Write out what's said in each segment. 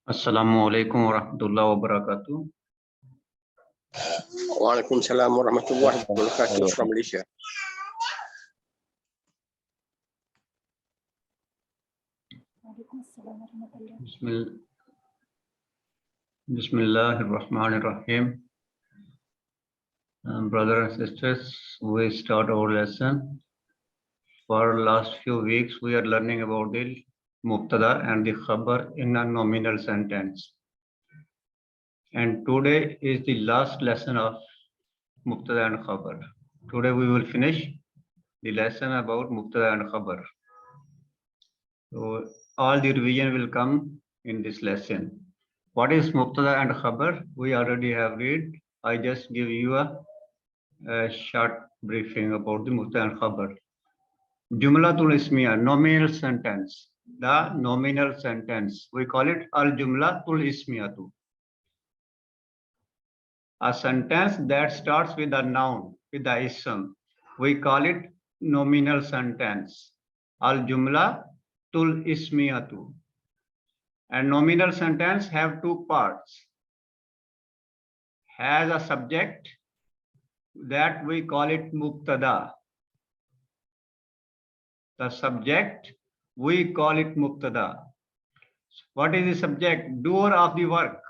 Assalamualaikum warahmatullahi wabarakatuh. Waalaikumsalam warahmatullahi wabarakatuh from Malaysia. Bismillahirrahmanirrahim. Brothers and sisters, we start our lesson. For last few weeks, we are learning about the mubtada and the khabar in a nominal sentence. And today is the last lesson of mubtada and khabar. Today we will finish the lesson about mubtada and khabar. So all the revision will come in this lesson. What is mubtada and khabar? We already have read. I just give you a short briefing about the mubtada and khabar. Jumlatul ismiya, nominal sentence. The nominal sentence. We call it al-jumlatul ismiyatu. A sentence that starts with a noun, with the ism. We call it nominal sentence. Al-jumlatul ismiyatu. And nominal sentence have two parts. Has a subject that we call it mubtada. The subject, we call it mubtada. What is the subject? Doer of the work.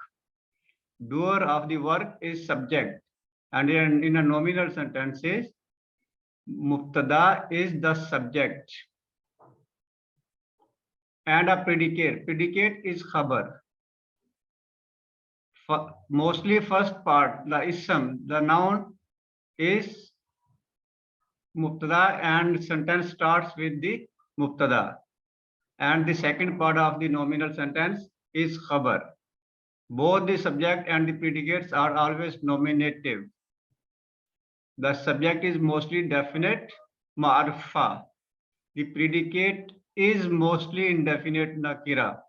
Doer of the work is subject. And in a nominal sentence, mubtada is the subject. And a predicate. Predicate is khabar. Mostly first part, the ism, the noun is mubtada and sentence starts with the mubtada. And the second part of the nominal sentence is khabar. Both the subject and the predicates are always nominative. The subject is mostly definite, ma'arfa. The predicate is mostly indefinite, nakira.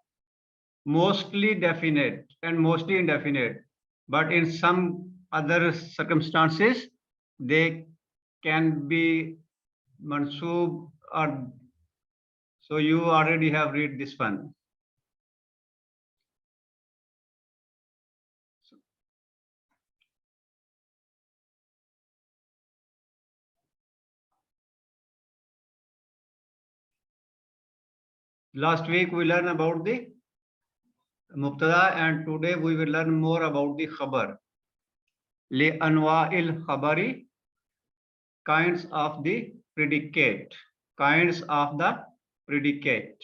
Mostly definite and mostly indefinite. But in some other circumstances, they can be mansoob or so you already have read this one. Last week we learned about the mubtada and today we will learn more about the khabar. Li anwa'il khabari, kinds of the predicate. Kinds of the predicate.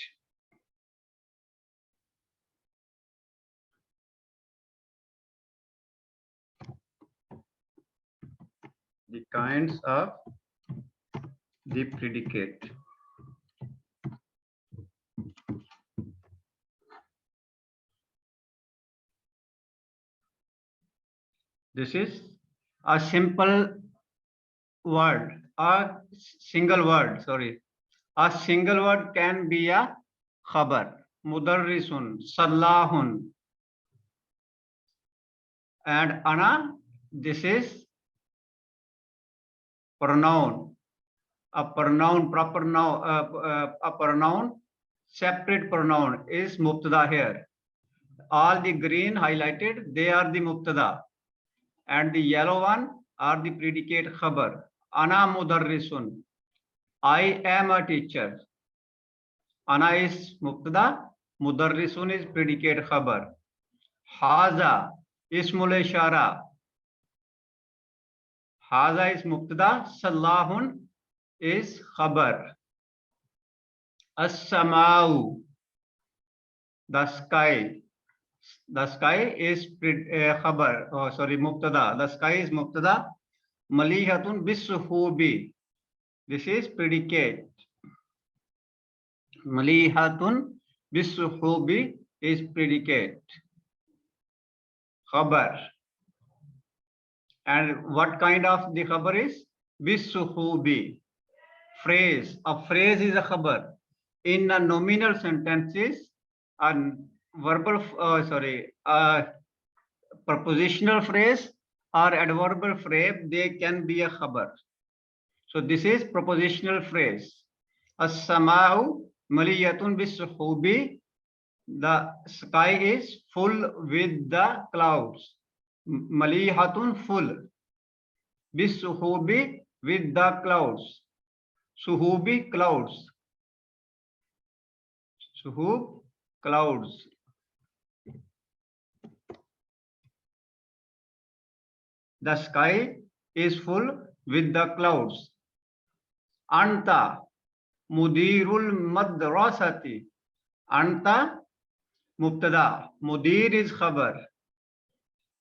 The kinds of the predicate. This is a simple word, a single word, sorry. A single word can be a khabar, mudarrisun, sallahun. And ana, this is pronoun. A pronoun, proper noun, a pronoun, separate pronoun is mubtada here. All the green highlighted, they are the mubtada. And the yellow one are the predicate khabar. Ana mudarrisun. I am a teacher. Ana is mubtada, mudarrisun is predicate khabar. Haza ismul ishara. Haza is mubtada, sallahun is khabar. As-samau, the sky. The sky is khabar. Oh, sorry, mubtada. The sky is mubtada. Malihatun bisuhubi. This is predicate. Malihatun bisuhubi is predicate. Khabar. And what kind of the khabar is? Bisuhubi. Phrase. A phrase is a khabar. In a nominal sentences, a verbal, prepositional phrase or adverbial phrase, they can be a khabar. So this is prepositional phrase. As-sama'u maliyatun bis-suhubi The sky is full with the clouds. Malihatun full. Bisuhubi with the clouds. Suhubi clouds. Suhub clouds. The sky is full with the clouds. Anta mudirul madrasati. Anta mubtada. Mudir is khabar.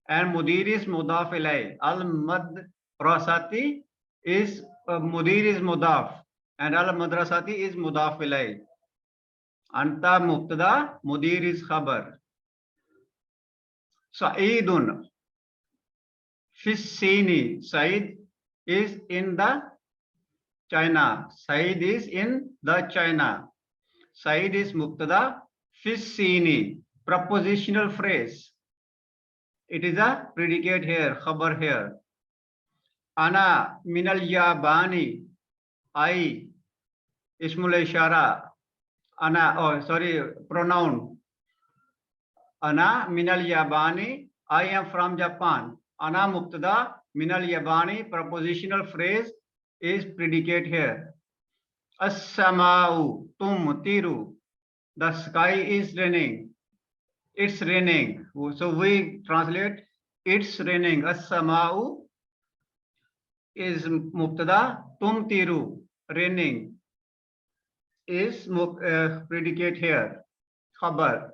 And mudir is mudaf ilay. Al madrasati is mudir is mudaf. And al madrasati is mudaf ilay. Anta mubtada. Mudir is khabar. Sa'idun. Fissini. Said is in the China. Said is in the China. Said is mubtada. Fissini. Prepositional phrase. It is a predicate here. Khabar here. Ana minal yabani. I. Ismul ishara. Ana. Oh, sorry. Pronoun. Ana minal yabani. I am from Japan. Ana mubtada. Minal yabani. Prepositional phrase is predicate here. As-sama'u tumtiru. The sky is raining. It's raining. So we translate it's raining. As-sama'u is mubtada. Tumtiru. Raining is predicate here. Khabar.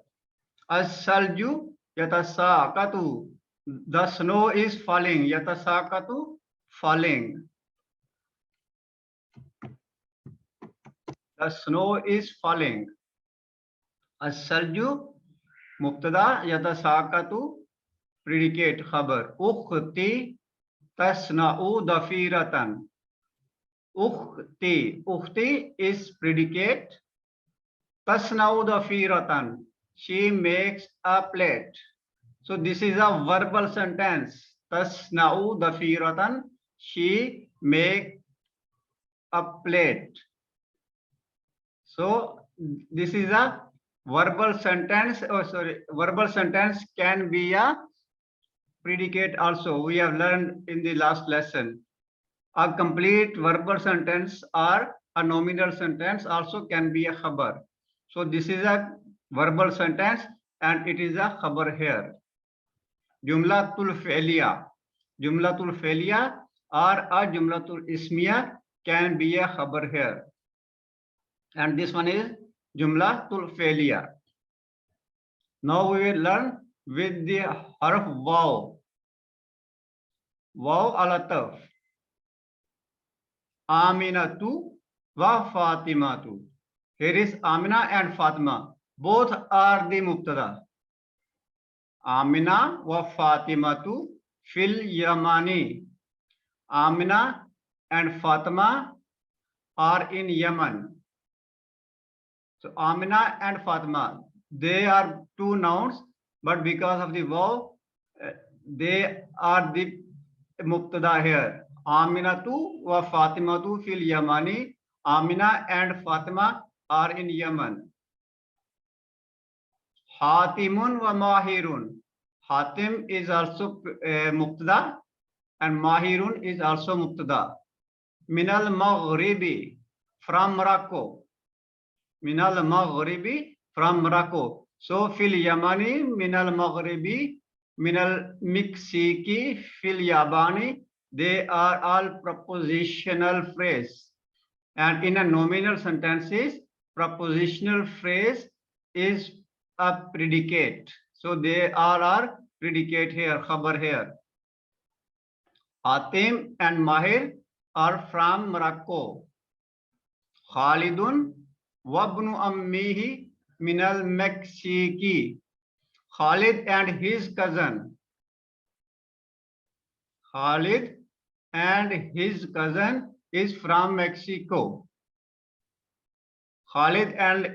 As-salju yatasaqatu. The snow is falling. Yatasaqatu. Falling. The snow is falling. As-salju mubtada. Yatasaqatu predicate khabar. Ukhti tasna'u dafiratan. Ukhti. Ukhti is predicate. Tasna'u dafiratan. She makes a plate. So this is a verbal sentence. Tasna'u dafiratan. She make a plate. So this is a verbal sentence. Oh, sorry. Verbal sentence can be a predicate also. We have learned in the last lesson. A complete verbal sentence or a nominal sentence also can be a khabar. So this is a verbal sentence and it is a khabar here. Jumlatul fi'liya. Jumlatul fi'liya or a jumlatul ismiya can be a khabar here. And this one is jumlatul fi'liya. Now we will learn with the harf waw. Waw al-ataf. Aminatu wa Fatimatu. Here is Amina and Fatima. Both are the mubtada. Amina wa Fatimatu fil Yamani. Amina and Fatima are in Yemen. So Amina and Fatima, they are two nouns, but because of the waw, they are the mubtada here. Aminatu wa Fatimatu fil Yamani. Amina and Fatima are in Yemen. Hatimun wa Mahirun. Hatim is also mubtada and Mahirun is also mubtada. Minal Maghribi, from Morocco. Minal Maghribi, from Morocco. So fil Yamani, Minal Maghribi, Minal Miksiki, fil Yabani. They are all prepositional phrase. And in a nominal sentences, prepositional phrase is a predicate. So they all are predicate here, khabar here. Hatim and Mahir are from Morocco. Khalidun wabnu ammihi minal Mexici. Khalid and his cousin. Khalid and his cousin is from Mexico. Khalid and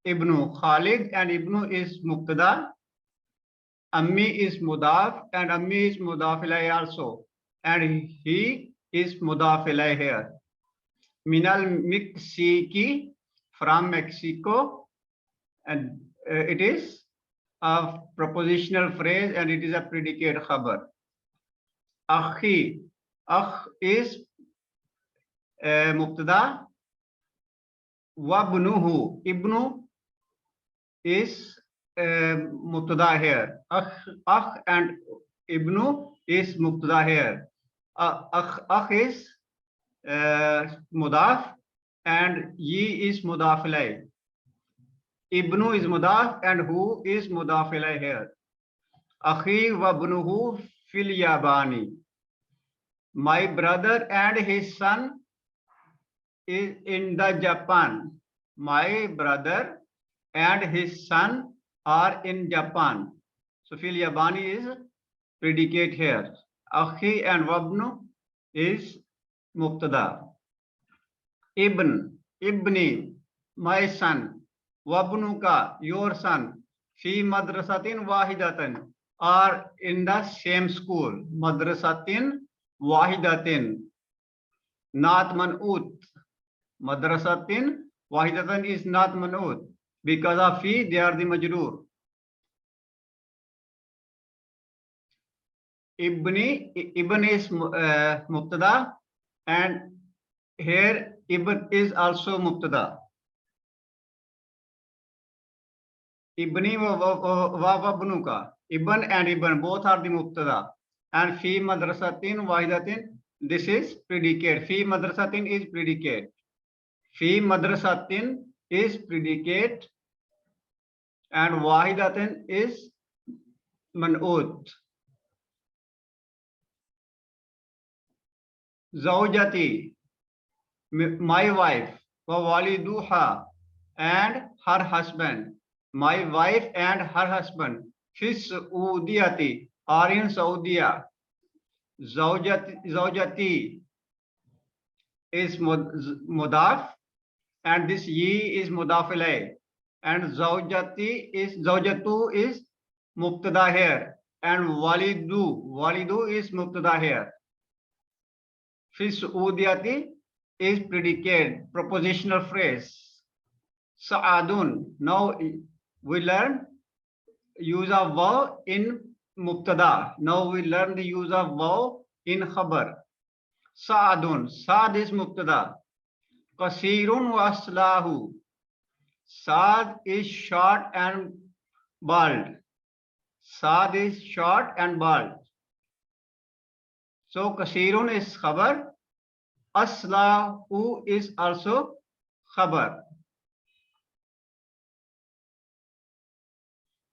Ibnu. Khalid and Ibnu is mubtada. Ammi is mudaf and Ammi is mudaf ilay also. And he is mudaf ilay here. Minal Mexici, from Mexico. And it is a propositional phrase and it is a predicate khabar. Akhi, akh is mubtada. Wabnuhu, ibnu is mubtada here. Akh and ibnu is mubtada here. Akh is mudaf and ye is mudaf ilay. Ibnu is mudaf and hu is mudaf ilay here. Akhi wa ibnuhu fil yabani. My brother and his son is in the Japan. My brother and his son are in Japan. So fil yabani is predicate here. Akhi and wabnu is mubtada. Ibni, my son. Wabnuka, your son. Fi madrasatin wahidatin, are in the same school. Madrasatin wahidatin. Not man'ut. Madrasatin wahidatin is not man'ut. Because of fi, they are the majroor. Ibn is mubtada and here ibn is also mubtada. Ibni wa wabnuka. Ibn and ibn both are the mubtada. And fi madrasatin wahidatin, this is predicate. Fi madrasatin is predicate. Fi madrasatin is predicate and wahidatin is man'ut. Zawjati, my wife. Wa waliduha, and her husband. My wife and her husband. Fi Saudiyati, are in Saudiya. Zawjati is mudaf and this ye is mudaf ilay. And zawjatu is mubtada here and walidu is mubtada here. Fi Saudiyati is predicate, propositional phrase. Sa'adun, now we learn use of waw in mubtada. Now we learn the use of waw in khabar. Sa'adun, Sa'ad is mubtada. Qasirun wa aslahu. Sa'ad is short and bald. Sa'ad is short and bald. So Qasirun is khabar. Aslahu is also khabar.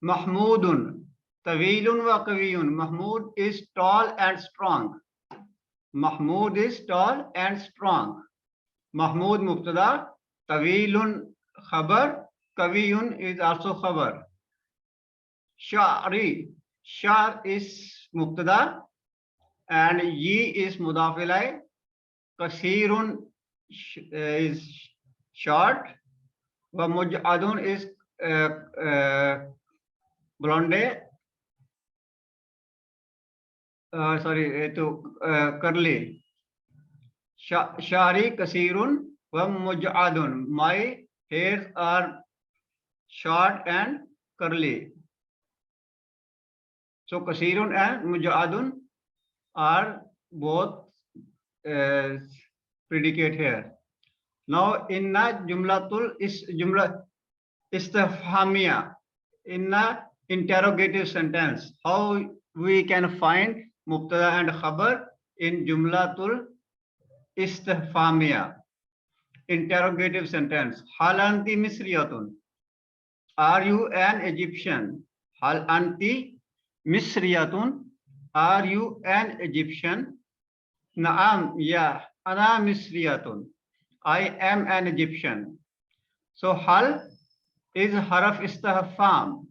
Mahmudun, Tawilun wa Kawiyun. Mahmud is tall and strong. Mahmud is tall and strong. Mahmud mubtada, Tawilun khabar, Kawiyun is also khabar. Sha'ri, Shar is mubtada and ye is mudaf ilay. Kasirun is short. Wa muj'adun is blonde. Curly. Shari kasirun wa muj'adun. My hairs are short and curly. So kasirun and muj'adun are both predicate here. Now inna jumlatul is jumla istifhamiyya. Inna interrogative sentence. How we can find mubtada and khabar in jumlatul istifhamiyya. Interrogative sentence. Hal anti misriyatun. Are you an Egyptian? Hal anti misriyatun. Are you an Egyptian? Naam, yeah, ana misriyatun. I am an Egyptian. So hal is haraf istihfam.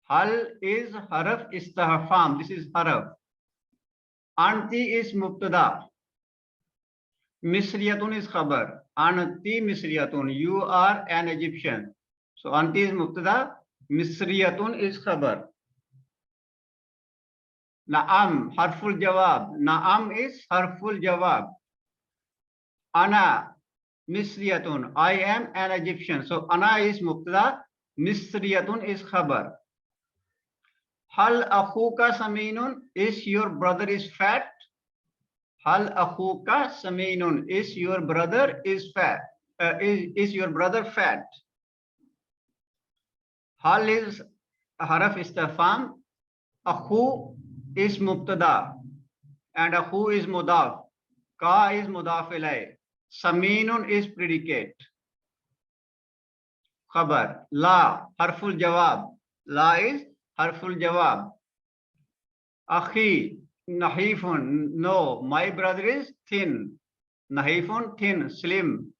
Hal is haraf istihfam. This is haraf. Anti is mubtada. Misriyatun is khabar. Anti misriyatun. You are an Egyptian. So anti is mubtada. Misriyatun is khabar. Naam, harful jawab. Naam is harful jawab. Ana misriyatun. I am an Egyptian. So ana is mubtada. Misriyatun is khabar. Hal akhuka saminun is your brother is fat. Hal akhuka saminun is your brother is fat. Is your brother fat? Hal is haraf istifham. Akhu is mubtada and akhu is mudaf. Ka is mudaf ilay. Saminun is predicate. Khabar. La harful jawab. La is harful jawab. Akhi nahifun. No, my brother is thin. Nahifun thin, slim,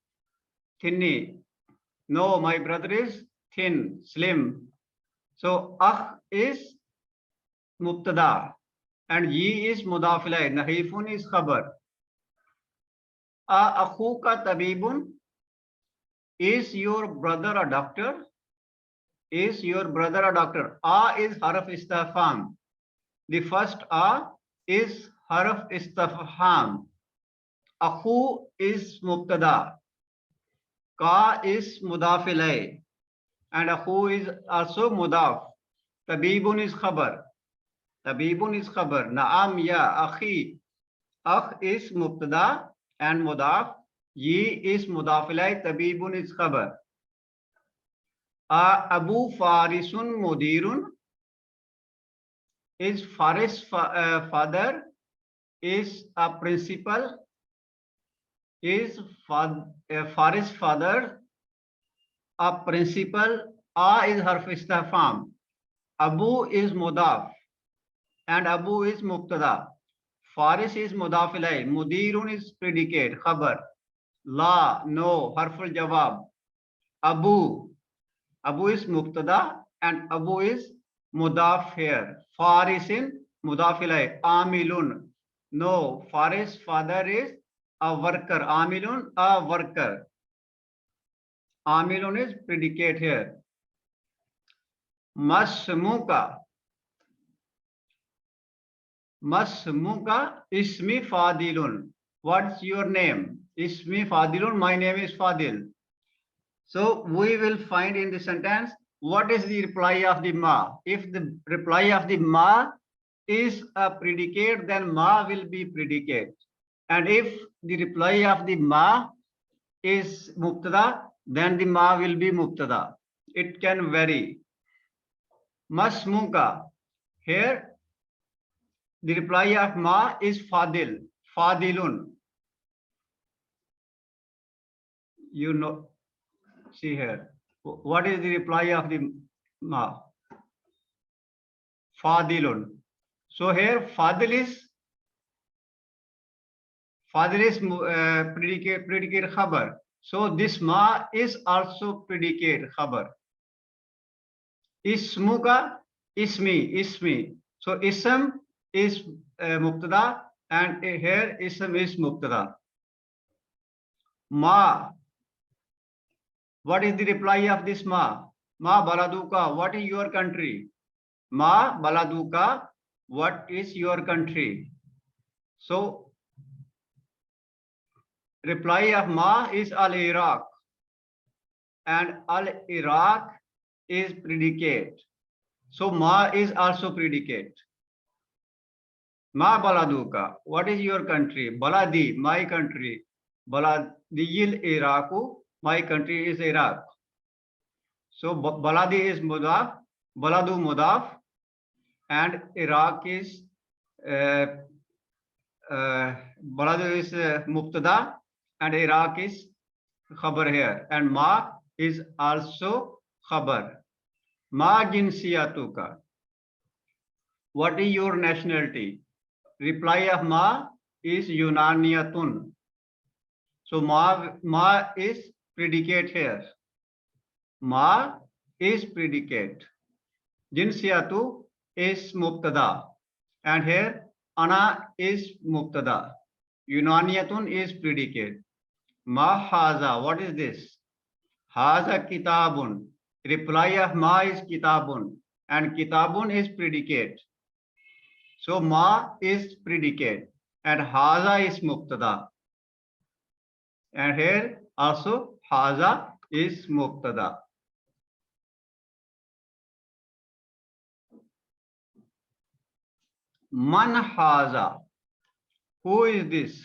thinny. No, my brother is thin, slim. So akh is mubtada and ye is mudaf ilayh. Nahifun is khabar. Akhuka tabibun. Is your brother a doctor? Is your brother a doctor? Is harf istifham. The first is harf istifham. Akhu is mubtada. Ka is mudaf ilayh. And akhu is also mudaf. Tabibun is khabar. Tabibun is khabar. Naam ya akhi. Akh is mubtada and mudaf. Ye is mudaf ilayh. Tabibun is khabar. Abu Farisun mudirun. Is Faris father is a principal. Is Faris father a principal? Is harf istifham. Abu is mudaf and Abu is mubtada. Faris is mudaf ilayh. Mudirun is predicate, khabar. La, no, harful jawab. Abu is mubtada and Abu is mudaf here. Farisin mudaf ilayh. Amilun, no, Faris father is a worker. Amilun, a worker. Amilun is predicate here. Masmuka. Masmuka ismi Fadilun. What's your name? Ismi Fadilun. My name is Fadil. So we will find in the sentence what is the reply of the ma. If the reply of the ma is a predicate, then ma will be predicate. And if the reply of the ma is mubtada, then the ma will be mubtada. It can vary. Masmuka. Here the reply of ma is Fadil. Fadilun. You know, see here. What is the reply of the ma? Fadilun. So here Fadil is predicate khabar. So this ma is also predicate khabar. Ismuka, ismi. So ism is mubtada and here ism is mubtada. Ma. What is the reply of this ma? Ma baladuka. What is your country? Ma baladuka. What is your country? So reply of ma is al-Iraq and al-Iraq is predicate. So ma is also predicate. Ma baladuka. What is your country? Baladi, my country. Baladiyil Iraku. My country is Iraq. So baladi is mudaf, baladu mudaf, and Iraq is baladu is mubtada and Iraq is khabar here, and ma is also khabar. Ma jinsiyatuka. What is your nationality? Reply of ma is Yunaniyatun. So ma is predicate here. Ma is predicate. Jinsiyatu is mubtada. And here ana is mubtada. Yunaniyatun is predicate. Ma haza. What is this? Haza kitabun. Reply of ma is kitabun. And kitabun is predicate. So ma is predicate. And haza is mubtada. And here also haza is mubtada. Man haza. Who is this?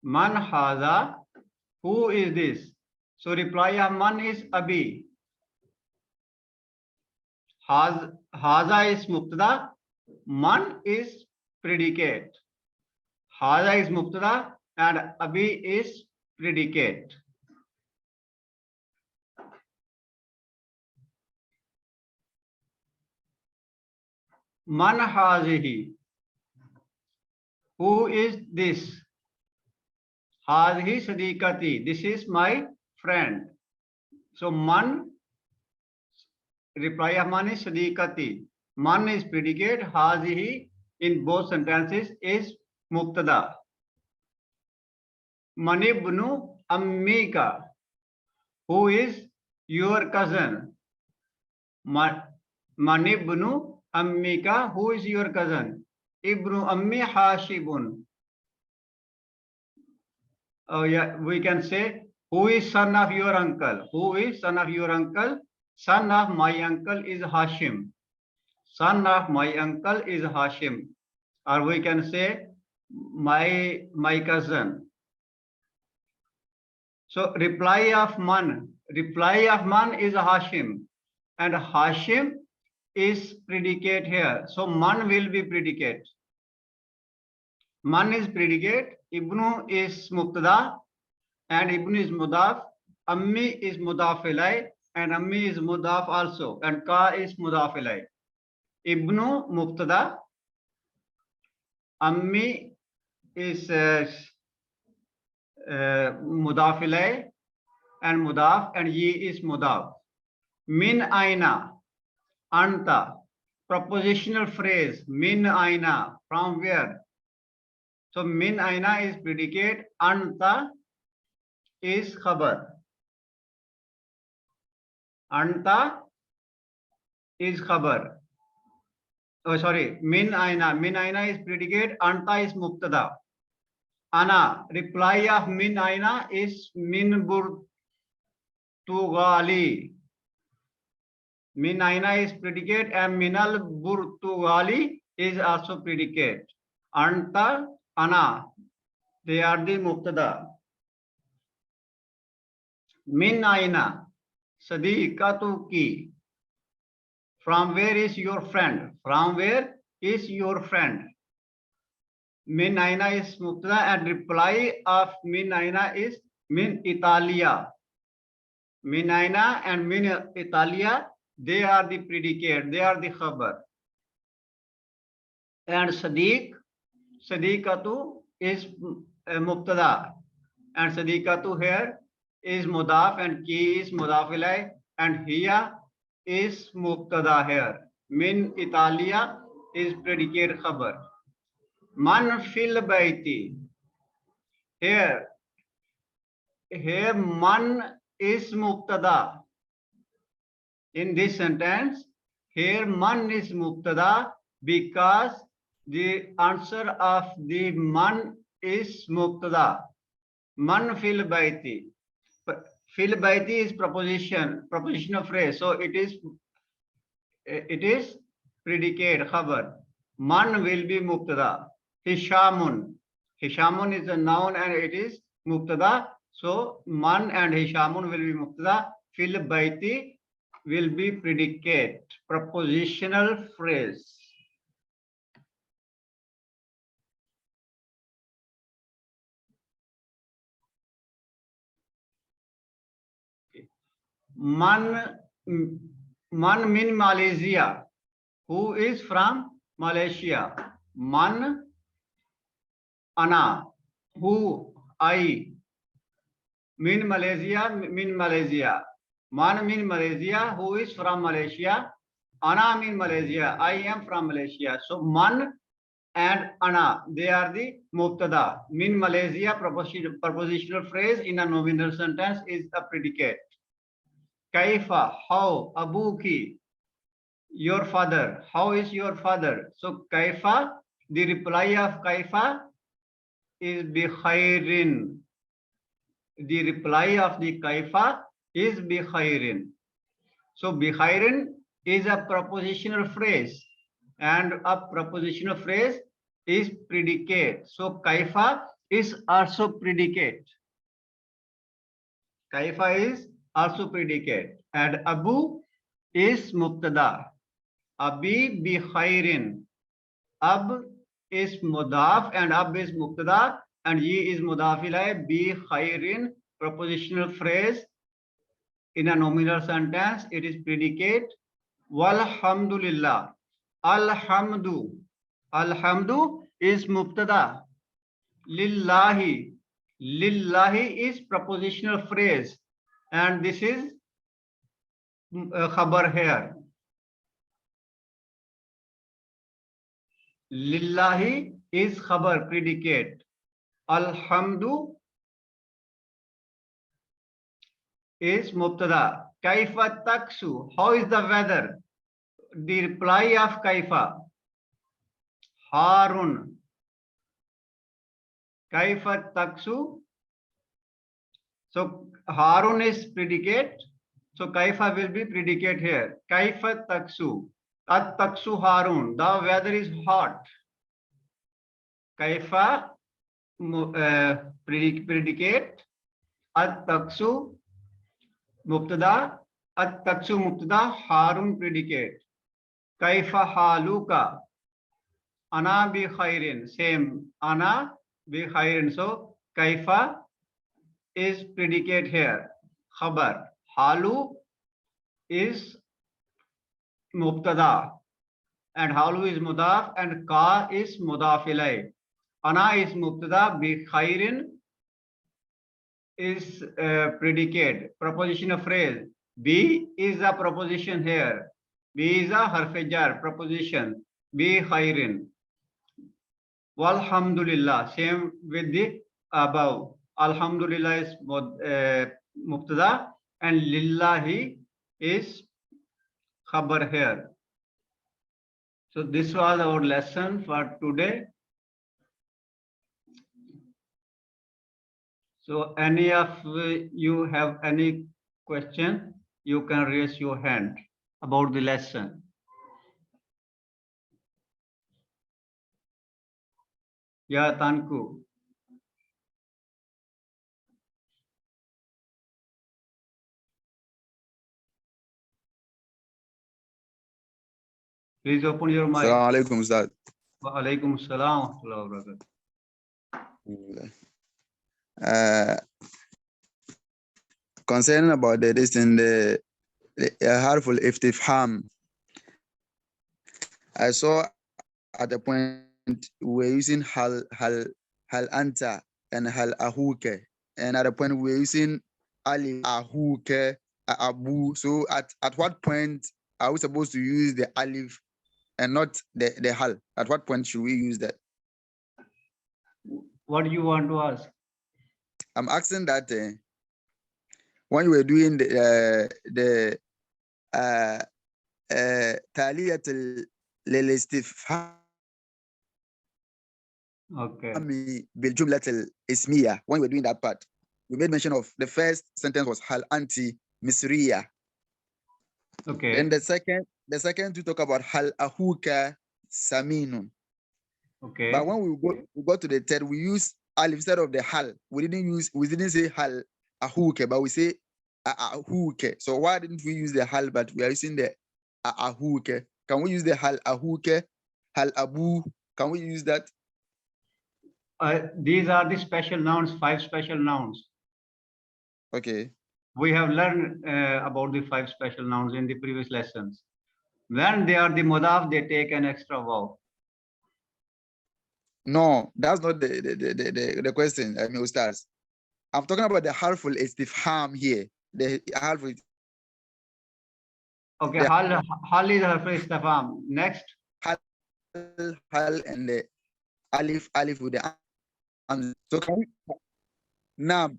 Man haza. Who is this? So reply of man is abi. Haza is mubtada. Man is predicate. Haza is mubtada and abi is predicate. Man hazihi. Who is this? Hazihi sadiqati. This is my friend. So man, reply of man is sadiqati. Man is predicate. Hazihi in both sentences is mubtada. Manibnu ammika. Who is your cousin? Manibnu ammika. Who is your cousin? Ibnu ammi hashibun. Oh yeah, we can say, who is son of your uncle? Who is son of your uncle? Son of my uncle is Hashim. Son of my uncle is Hashim. Or we can say, my cousin. So reply of man is Hashim, and Hashim is predicate here. So man will be predicate. Man is predicate. Ibnu is mubtada, and Ibnu is mudaf. Ammi is mudaf ilay, and Ammi is mudaf also, and ka is mudaf ilay. Ibnu mubtada. Ammi is mudaf ilay and mudaf, and ye is mudaf. Min aina, anta, propositional phrase. Min aina, from where? So min aina is predicate, anta is khabar. Anta is khabar. Oh, sorry, min aina is predicate, anta is mubtada. Ana, reply of min aina is min burtugali. Min aina is predicate and minal burtugali is also predicate. Anta, ana, they are the mubtada. Min aina, sadiqatuki. From where is your friend? From where is your friend? Min aina is mubtada and reply of min aina is min Italia. Min aina and min Italia, they are the predicate, they are the khabar. And sadiqatu is mubtada, and sadiqatu here is mudaf and ki is mudaf ilay, and hiya is mubtada here. Min Italia is predicate khabar. Man fil baiti. Here man is mubtada. In this sentence, here man is mubtada because the answer of the man is mubtada. Man fil baiti. Fil baiti is propositional phrase. So it is predicate khabar. Man will be mubtada. Hishamun. Hishamun is a noun and it is mubtada. So man and Hishamun will be mubtada. Fil baiti will be predicate, propositional phrase. Man min Malaysia. Who is from Malaysia? Man, ana. Who? I. Min Malaysia. Man min Malaysia. Who is from Malaysia? Ana min Malaysia. I am from Malaysia. So man and ana, they are the mubtada. Min Malaysia, propositional phrase in a nominal sentence is a predicate. Kaifa, how? Abuki, your father. How is your father? So kaifa, the reply of kaifa is bikhairin. The reply of the kaifa is bikhairin. So bikhairin is a propositional phrase. and a prepositional phrase is predicate. So kaifa is also predicate. Kaifa is also predicate. And Abu is mubtada. Abi bi khairin. Ab is mudaf and ab is mubtada and ye is mudaf ilay. Bi khairin, prepositional phrase in a nominal sentence. It is predicate. Walhamdulillah. Alhamdu. Alhamdu is mubtada. Lillahi. Lillahi is prepositional phrase and this is khabar here. Lillahi is khabar, predicate. Alhamdu is mubtada. Kaifa taksu, how is the weather? The reply of kaifa. Harun. Kaifa taksu. So Harun is predicate. So kaifa will be predicate here. Kaifa taksu. At taksu Harun. The weather is hot. Kaifa predicate. At taksu mubtada. At taksu mubtada. Harun predicate. Kaifa haluka. Ana bi khairin. Same. Ana bi khairin. So kaifa is predicate here. Khabar. Halu is mubtada and halu is mudaf and ka is mudaf ilay. Ana is mubtada, bi khairin is predicate, preposition of phrase. Bi is a preposition here. Bi is a harf jar, preposition. Bi khairin. Walhamdulillah, same with the above. Alhamdulillah is mubtada and lillahi is khabar here. So this was our lesson for today. So any of you have any question, you can raise your hand about the lesson. Yeah, Tanku. Please open your mic. Assalamu alaikum, Ustad. Wa alaikum assalam wa rahmatullahi wa barakatuh. Concerning about this in the harful iftifham, I saw at the point we're using hal anta and hal ahuke, and at the point we're using ali ahuke abu. So at what point are we supposed to use the alif and not the hal? At what point should we use that? What do you want to ask? I'm asking that when you were doing the taliyat lil-istifham, okay, bil-jumlat al-ismiya, when you were doing that part, we made mention of the first sentence was hal anti misriya. Okay. Then the second to talk about hal ahuka saminun. Okay. But when we go to the third, we use alif instead of the hal. We didn't say hal ahuke, but we say ahuke. So why didn't we use the hal, but we are using the ahuke? Can we use the hal ahuke, hal abu? Can we use that? These are the special nouns, 5 special nouns. Okay. We have learned about the 5 special nouns in the previous lessons. When they are the mudaf, they take an extra vowel. No, that's not the question. I mean, Ustaz. I'm talking about the harful istifham here. The harful. Okay, hal is harful istifham. Next. Hal and the alif with the so can we now?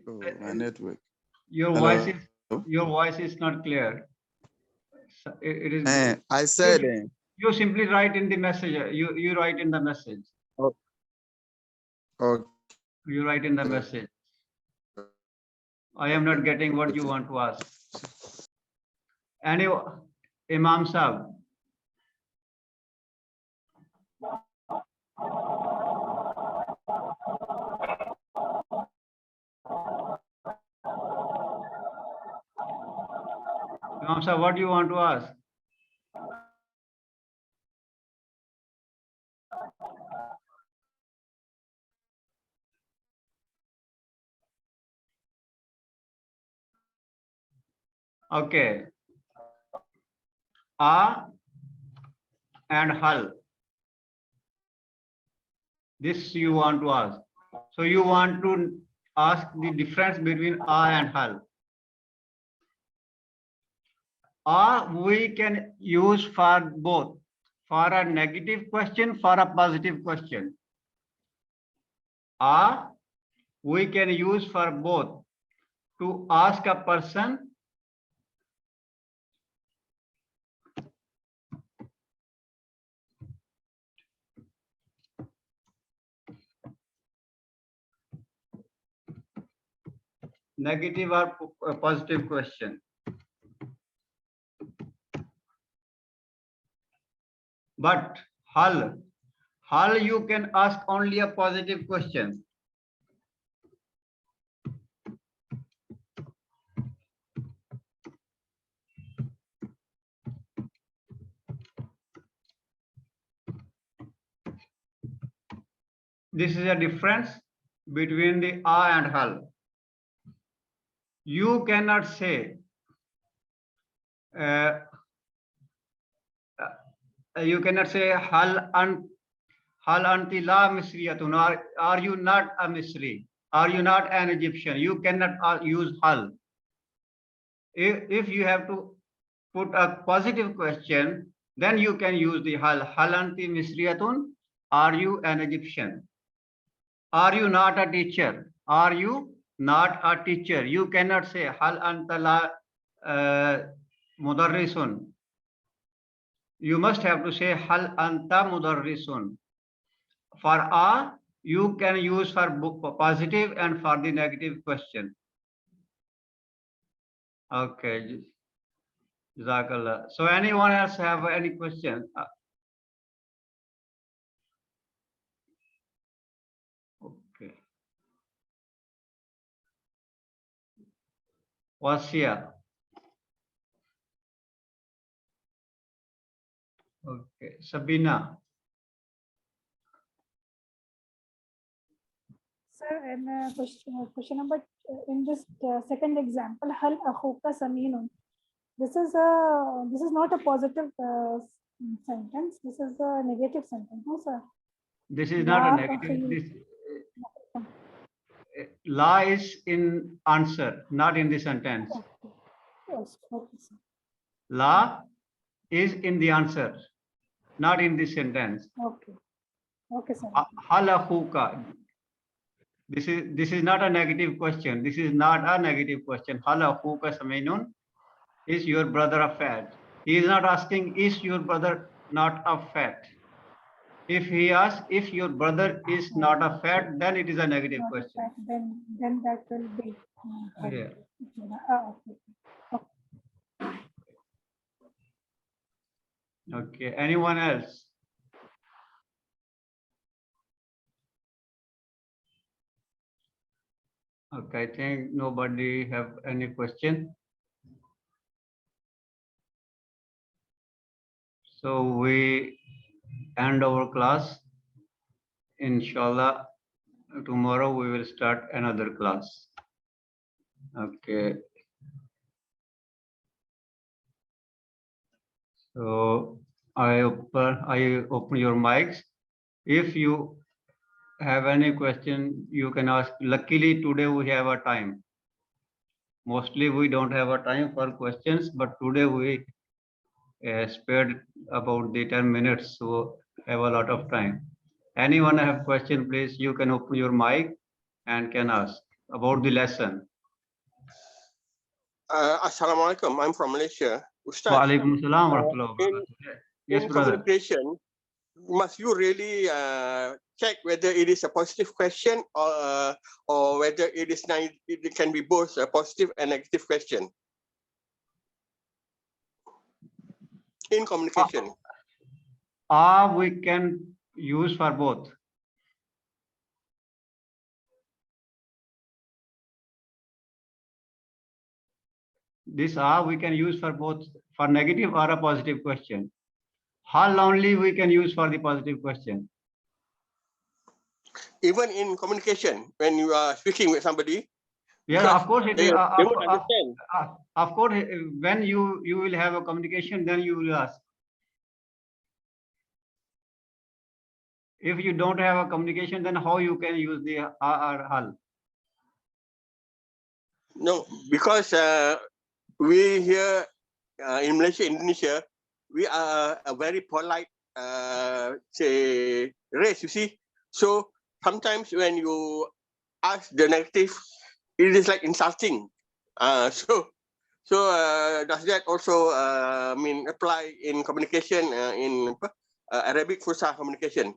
Oh, my network. Your voice is not clear. It is. I said. You simply write in the message. You write in the message. Okay. You write in the message. I am not getting what you want to ask. Anyone Imam Sahib. Imam Sahib, what do you want to ask? Okay. A and hal. This you want to ask. So you want to ask the difference between a and hal. A we can use for both, for a negative question, for a positive question. A we can use for both, to ask a person negative or positive question. But hal you can ask only a positive question. This is a difference between the a and hal. You cannot say hal anti la misriyatun, are you not a Misri? Are you not an Egyptian? You cannot use hal. If you have to put a positive question, then you can use the hal anti misriyatun, are you an Egyptian? Are you not a teacher? Are you not a teacher? You cannot say hal anta la mudarrisun. You must have to say hal anta mudarrisun. For a, you can use for positive and for the negative question. Okay. Jazakallah. So anyone else have any question? Okay. Wasia. Okay. Sabina. Sir, and question number in this second example, hal akhuka saminun. This is not a positive sentence. This is a negative sentence. No, sir. This is not a negative. This la is in answer, not in the sentence. Okay. Yes. Okay, sir. La is in the answer, not in the sentence. Okay. Okay, sir. Hal akhuka. This is not a negative question. This is not a negative question. Hal akhuka saminun, is your brother a fat? He is not asking, is your brother not a fat? If he asks, if your brother is not a fat, then it is a negative Not question. that, then that will be. Yeah. Okay. Okay. Anyone else? Okay, I think nobody have any question. So we end our class. Inshallah, tomorrow we will start another class. Okay. So I open your mics. If you have any question, you can ask. Luckily today we have a time. Mostly we don't have a time for questions, but today we spared about the 10 minutes, so have a lot of time. Anyone have question, please, you can open your mic and can ask about the lesson. Assalamualaikum. I'm from Malaysia. Ustaz, Wa alaikum salam wa rahmatullahi wa barakatuh. Yes, in brother. communication, must you really check whether it is a positive question or whether it can be both a positive and negative question? in communication. We can use for both. This we can use for both, for negative or a positive question. Hal only we can use for the positive question. Even in communication, when you are speaking with somebody, Yeah, of course. they won't understand. Of course, when you will have a communication, then you will ask. If you don't have a communication, then how you can use the or hal? No, because we here in Malaysia, Indonesia, we are a very polite say race, you see. So sometimes when you ask the negative, it is like insulting. So does that also mean apply in communication in Arabic Fusha communication?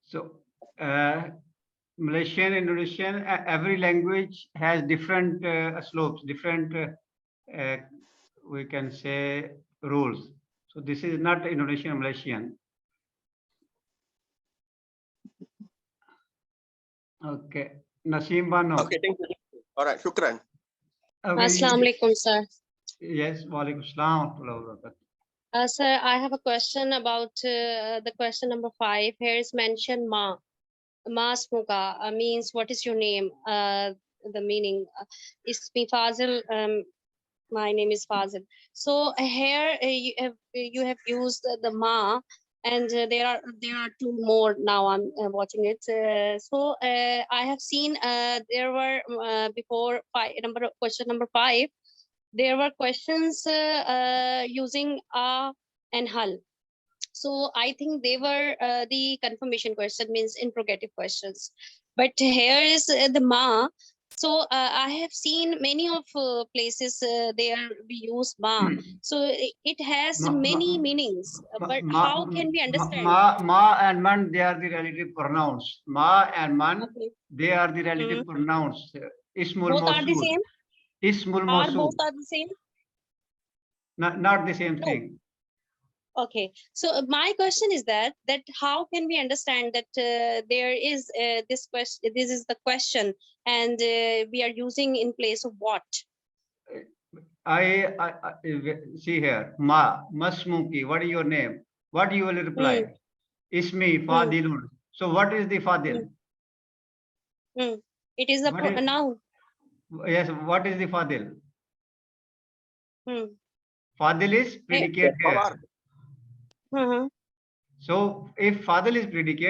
So Malaysian, Indonesian, every language has different slopes, different we can say rules. So this is not Indonesian Malaysian. Okay, Naseem Bano. Okay, thank you. All right, shukran. Assalamu alaikum, sir. Yes, walaikum assalam. Sir, I have a question about the question number 5. Here is mentioned ma. Ma smuka means what is your name? The meaning is me Fazil. My name is Fazil. So here you have used the ma, and there are 2 more now. I'm watching it. So I have seen there were before question number 5. There were questions using and hal. So I think they were the confirmation question, means interrogative questions. But here is the ma. So I have seen many of places there we use ma. So it has many meanings. But how can we understand? Ma and man, they are the relative pronouns. Ma and man, Okay. they are the relative pronouns. Ismul Both are the Mawsul. same? Ismul Are Mawsul. both are the same? Not the same No. thing. Okay, so my question is that how can we understand that there is this question? This is the question, and we are using in place of what? I see here. Ma, Masmuki. What is your name? What you will reply? Ismi, Fadilun. So what is the Fadil? It is a noun. Yes. What is the Fadil? Fadil is predicate here. So if Fadil is predicate,